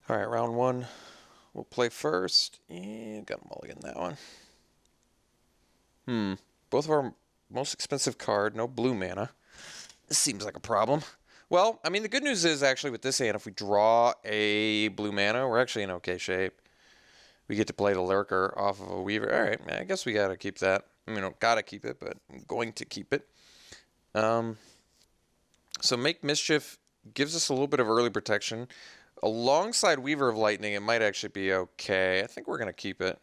All right, round one. We'll play first. Yeah, got a mulligan that one. Both of our most expensive card, no blue mana. This seems like a problem. Well, I mean, the good news is actually with this hand, if we draw a blue mana, we're actually in okay shape. We get to play the Lurker off of a Weaver. All right, I guess we got to keep that. I mean, don't got to keep it, but I'm going to keep it. So Make Mischief gives us a little bit of early protection. Alongside Weaver of Lightning, it might actually be okay. I think we're going to keep it.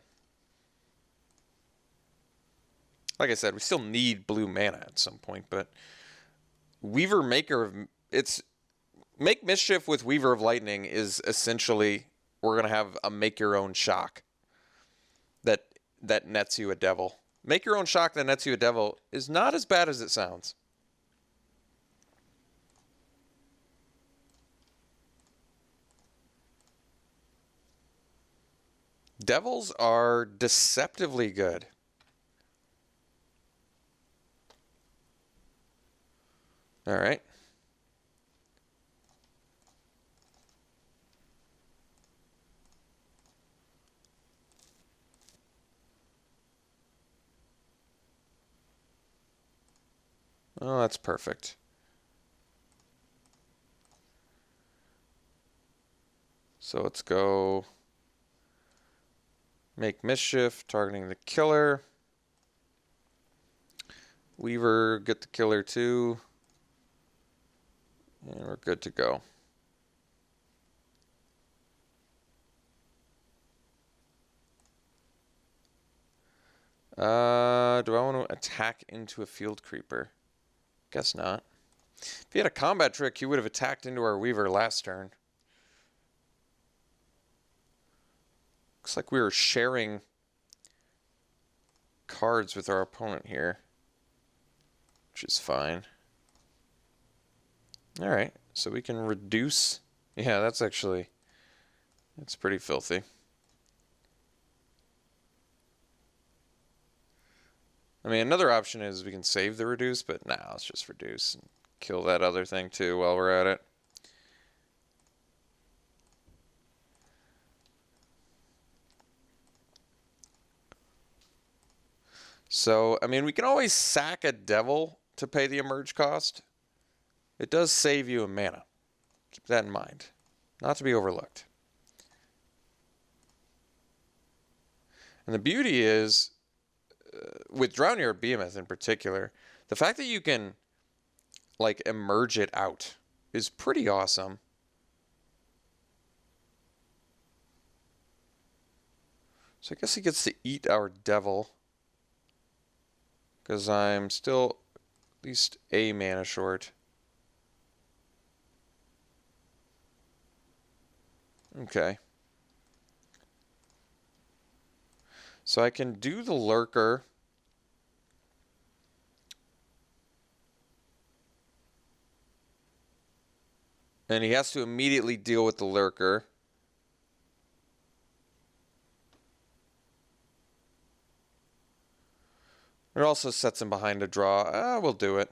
Like I said, we still need blue mana at some point, but Weaver Maker of... It's... Make Mischief with Weaver of Lightning is essentially... We're going to have a make-your-own shock that nets you a devil. Make your own shock that nets you a devil is not as bad as it sounds. Devils are deceptively good. All right. Oh, that's perfect. So let's go Make Mischief, targeting the killer. Weaver, get the killer too. And we're good to go. Do I want to attack into a field creeper? Guess not. If he had a combat trick, he would have attacked into our Weaver last turn. Looks like we were sharing cards with our opponent here, which is fine. All right, so we can reduce. Yeah, that's pretty filthy. I mean, another option is we can save the reduce, but nah, let's just reduce and kill that other thing too while we're at it. So, I mean, we can always sack a devil to pay the emerge cost. It does save you a mana. Keep that in mind. Not to be overlooked. And the beauty is, with Drownyard Behemoth in particular, the fact that you can, like, emerge it out is pretty awesome. So I guess he gets to eat our devil, because I'm still at least a mana short. Okay. So I can do the Lurker. And he has to immediately deal with the Lurker. It also sets him behind a draw. We'll do it.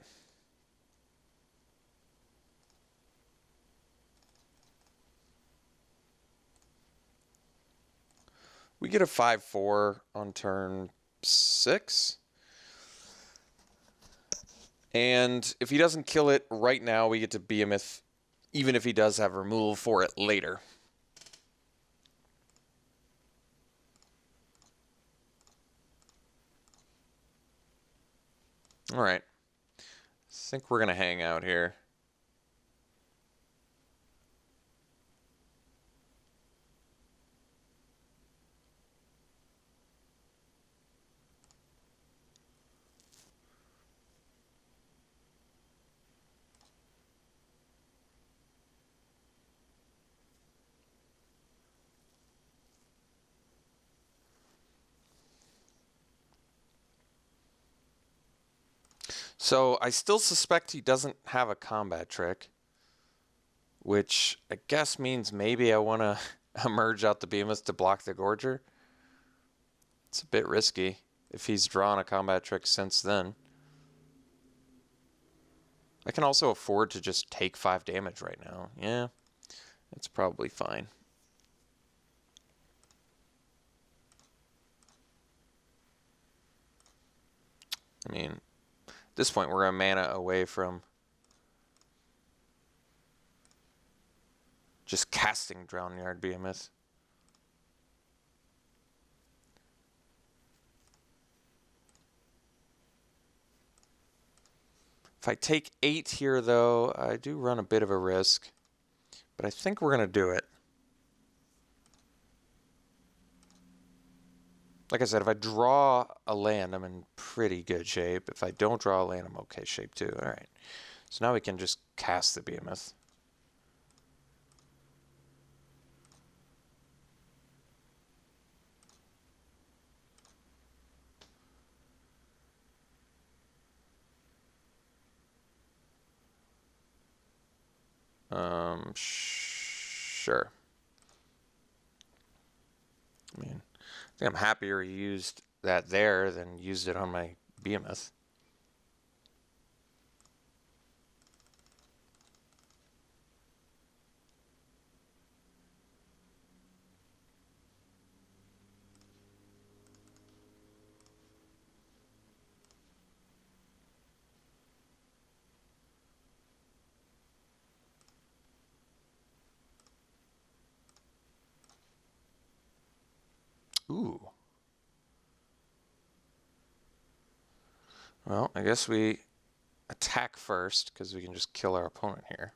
We get a 5/4 on turn 6. And if he doesn't kill it right now, we get to Behemoth, even if he does have removal for it later. All right. I think we're going to hang out here. So I still suspect he doesn't have a combat trick, which I guess means maybe I want to emerge out the Behemoth to block the Gorger. It's a bit risky if he's drawn a combat trick since then. I can also afford to just take 5 damage right now. Yeah, it's probably fine. I mean, at this point, we're a mana away from just casting Drownyard Behemoth. If I take 8 here, though, I do run a bit of a risk. But I think we're going to do it. Like I said, if I draw a land, I'm in pretty good shape. If I don't draw a land, I'm okay shape too. All right. So now we can just cast the Behemoth. Sure. I mean, I think I'm happier he used that there than used it on my Behemoth. Ooh. Well, I guess we attack first because we can just kill our opponent here.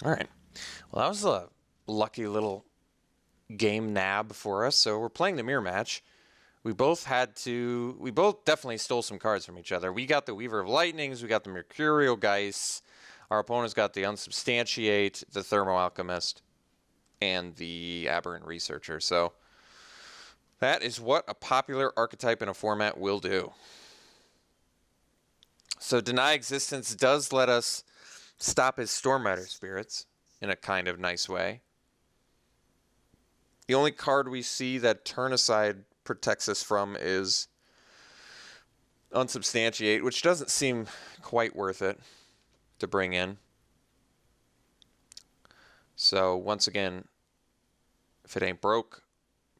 All right. Well, that was a lucky little game nab for us. So we're playing the mirror match. We both definitely stole some cards from each other. We got the Weaver of Lightnings, we got the Mercurial Geist. Our opponents got the Unsubstantiate, the Thermo Alchemist, and the Aberrant Researcher. So that is what a popular archetype in a format will do. So Deny Existence does let us stop his Stormrider Spirits in a kind of nice way. The only card we see that Turn-Aside protects us from is Unsubstantiate, which doesn't seem quite worth it to bring in. So once again, if it ain't broke,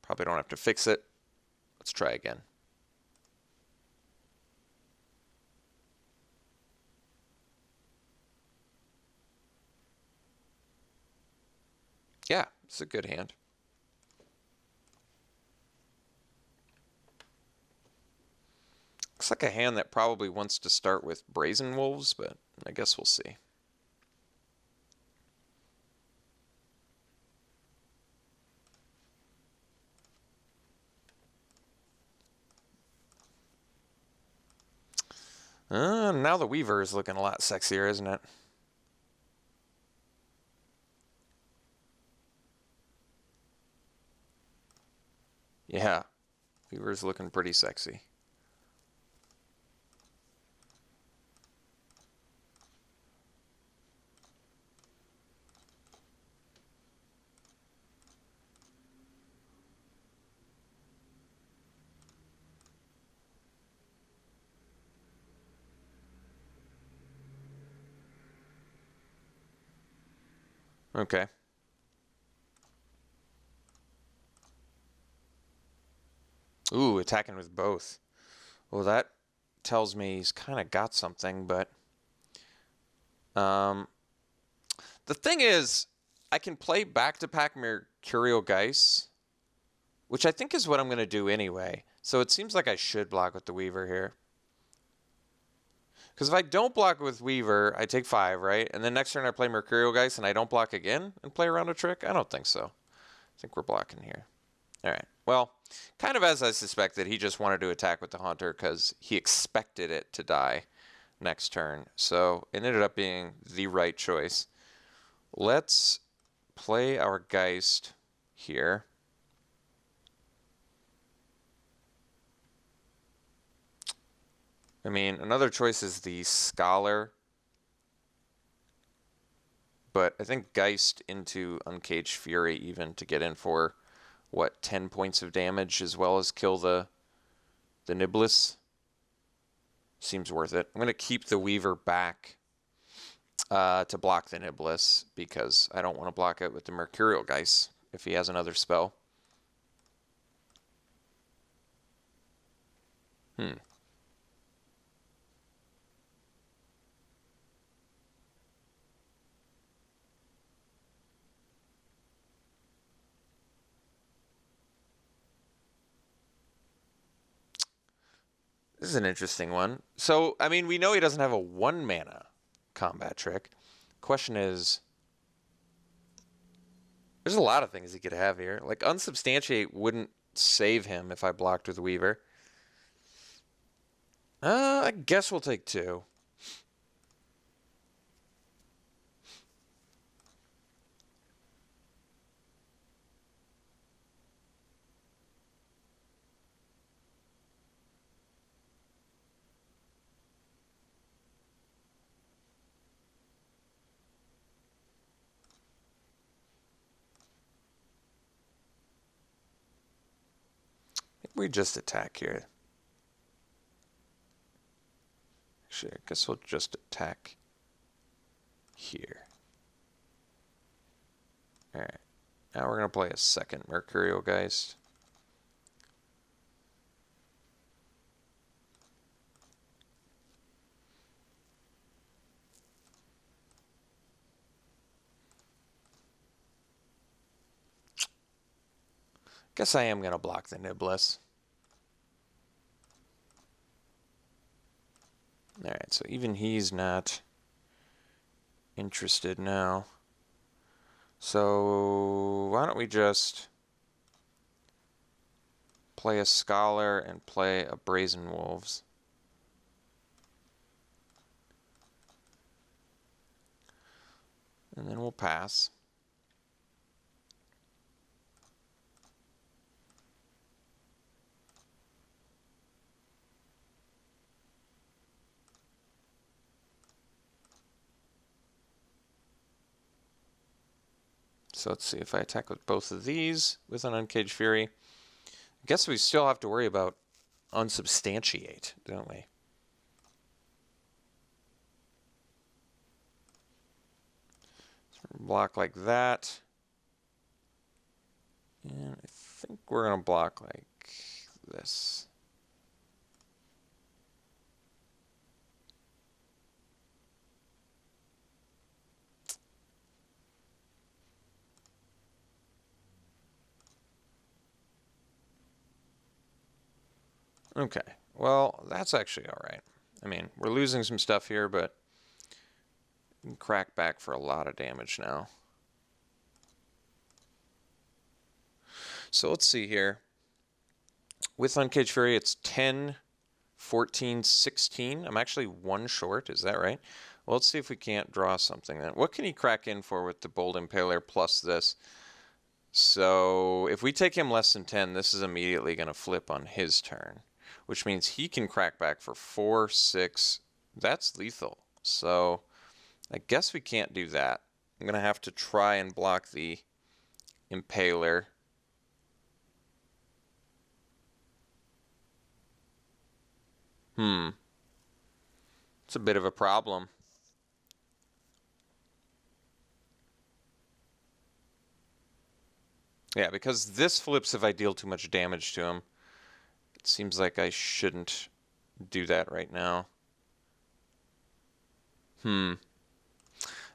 probably don't have to fix it. Let's try again. Yeah, it's a good hand. Looks like a hand that probably wants to start with Brazen Wolves, but I guess we'll see. Now the Weaver is looking a lot sexier, isn't it? Yeah, Weaver's looking pretty sexy. Okay. Ooh, attacking with both. Well, that tells me he's kind of got something, but the thing is, I can play back-to-back Mercurial Geist, which I think is what I'm going to do anyway. So it seems like I should block with the Weaver here. Because if I don't block with Weaver, I take 5, right? And then next turn I play Mercurial Geist and I don't block again and play around a trick? I don't think so. I think we're blocking here. All right. Well, kind of as I suspected, he just wanted to attack with the Haunter because he expected it to die next turn. So it ended up being the right choice. Let's play our Geist here. I mean, another choice is the Scholar. But I think Geist into Uncaged Fury even to get in for, what, 10 points of damage as well as kill the Niblis. seems worth it. I'm going to keep the Weaver back to block the Niblis because I don't want to block it with the Mercurial Geist if he has another spell. This is an interesting one. So, I mean, we know he doesn't have a 1 mana combat trick. Question is, there's a lot of things he could have here. Like, Unsubstantiate wouldn't save him if I blocked with Weaver. I guess we'll take 2. We just attack here. Actually, I guess we'll just attack here. Alright. Now we're going to play a second Mercurial Geist. Guess I am going to block the Niblis. Alright, so even he's not interested now. So why don't we just play a Scholar and play a Brazen Wolves. And then we'll pass. So let's see if I attack with both of these with an Uncaged Fury. I guess we still have to worry about Unsubstantiate, don't we? So block like that. And I think we're going to block like this. Okay, well, that's actually all right. I mean, we're losing some stuff here, but we can crack back for a lot of damage now. So let's see here. With Uncaged Fury, it's 10, 14, 16. I'm actually 1 short, is that right? Well, let's see if we can't draw something then. What can he crack in for with the Bold Impaler plus this? So if we take him less than 10, this is immediately going to flip on his turn, which means he can crack back for 4, 6. That's lethal. So I guess we can't do that. I'm going to have to try and block the Impaler. It's a bit of a problem. Yeah, because this flips if I deal too much damage to him. It seems like I shouldn't do that right now. I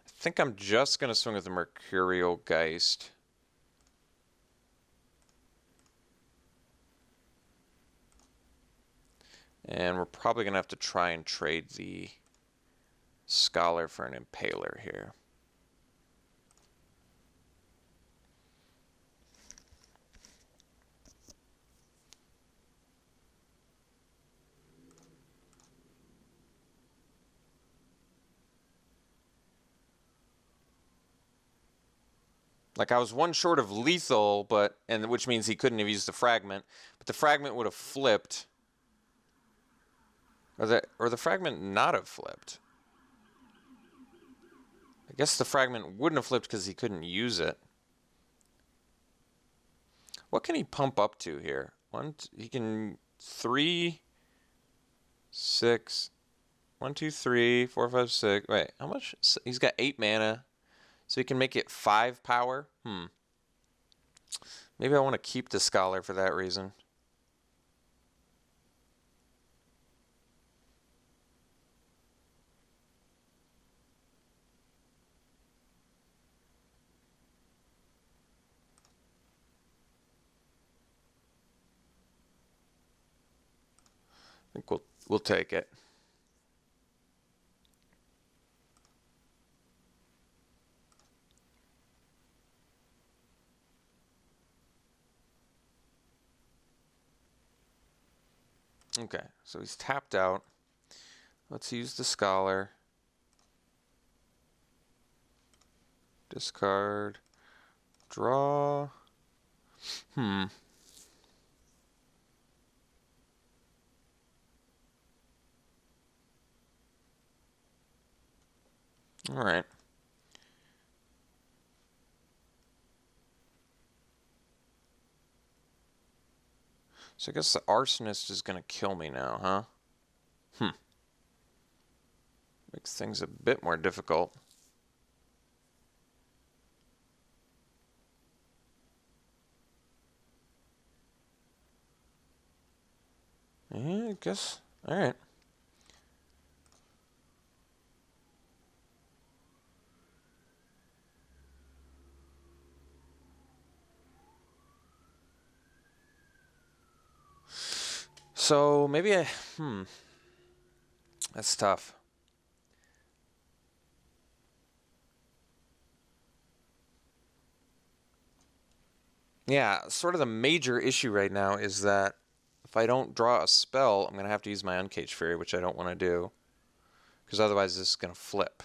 think I'm just going to swing with the Mercurial Geist. And we're probably going to have to try and trade the Scholar for an Impaler here. Like, I was 1 short of lethal, which means he couldn't have used the Fragment, but the Fragment would have flipped. Or the Fragment not have flipped. I guess the Fragment wouldn't have flipped because he couldn't use it. What can he pump up to here? He can 3. 6. 1, 2, 3, 4, 5, 6. Wait, how much? He's got 8 mana, so he can make it 5 power. Maybe I want to keep the Scholar for that reason. I think we'll take it. Okay, so he's tapped out. Let's use the Scholar. Discard. Draw. All right. So I guess the Arsonist is going to kill me now, huh? Makes things a bit more difficult. Yeah, I guess. All right. So maybe that's tough. Yeah, sort of the major issue right now is that if I don't draw a spell, I'm going to have to use my Uncaged Fury, which I don't want to do. Because otherwise this is going to flip.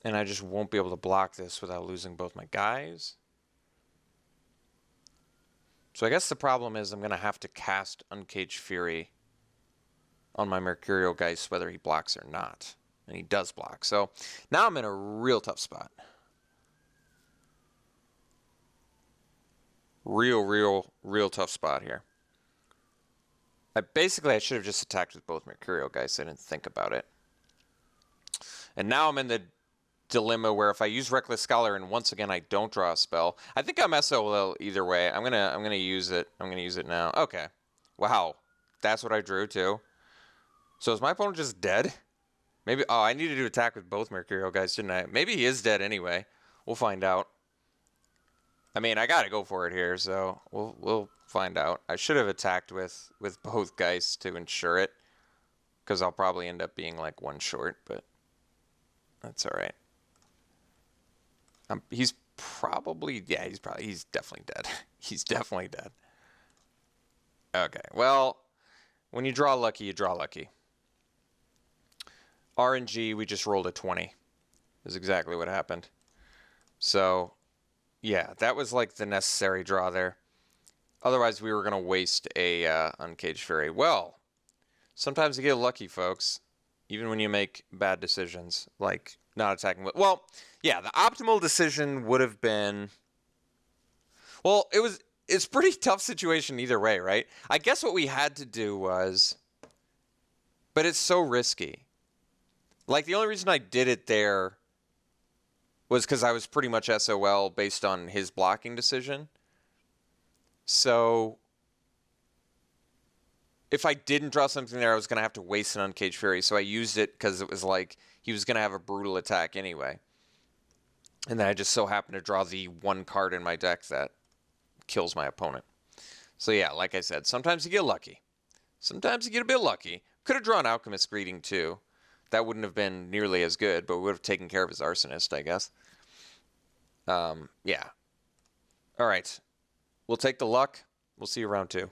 And I just won't be able to block this without losing both my guys. So I guess the problem is I'm going to have to cast Uncaged Fury on my Mercurial Geist, whether he blocks or not. And he does block. So now I'm in a real tough spot. Real tough spot here. I should have just attacked with both Mercurial Geists. I didn't think about it. And now I'm in the dilemma where if I use Reckless Scholar and once again I don't draw a spell, I think I'm SOL either way. I'm gonna use it. I'm gonna use it now. Okay. Wow. That's what I drew too. So is my opponent just dead? Maybe. Oh, I needed to attack with both Mercurial Geists, didn't I? Maybe he is dead anyway. We'll find out. I mean, I gotta go for it here, so we'll find out. I should have attacked with both Geists to ensure it, because I'll probably end up being like one short, but that's all right. He's probably, yeah, he's definitely dead. He's definitely dead. Okay, well, when you draw lucky, you draw lucky. RNG, we just rolled a 20. Is exactly what happened. So, yeah, that was like the necessary draw there. Otherwise, we were going to waste a Uncaged Fury. Well, sometimes you get lucky, folks, even when you make bad decisions, like not attacking. Well, yeah, the optimal decision would have been... Well, it's a pretty tough situation either way, right? I guess what we had to do was... But it's so risky. Like, the only reason I did it there was because I was pretty much SOL based on his blocking decision. So, if I didn't draw something there, I was going to have to waste an Uncaged Fury. So I used it because it was like he was going to have a brutal attack anyway. And then I just so happened to draw the one card in my deck that kills my opponent. So yeah, like I said, sometimes you get lucky. Sometimes you get a bit lucky. Could have drawn Alchemist Greeting too. That wouldn't have been nearly as good, but would have taken care of his Arsonist, I guess. Yeah. All right. We'll take the luck. We'll see you round 2.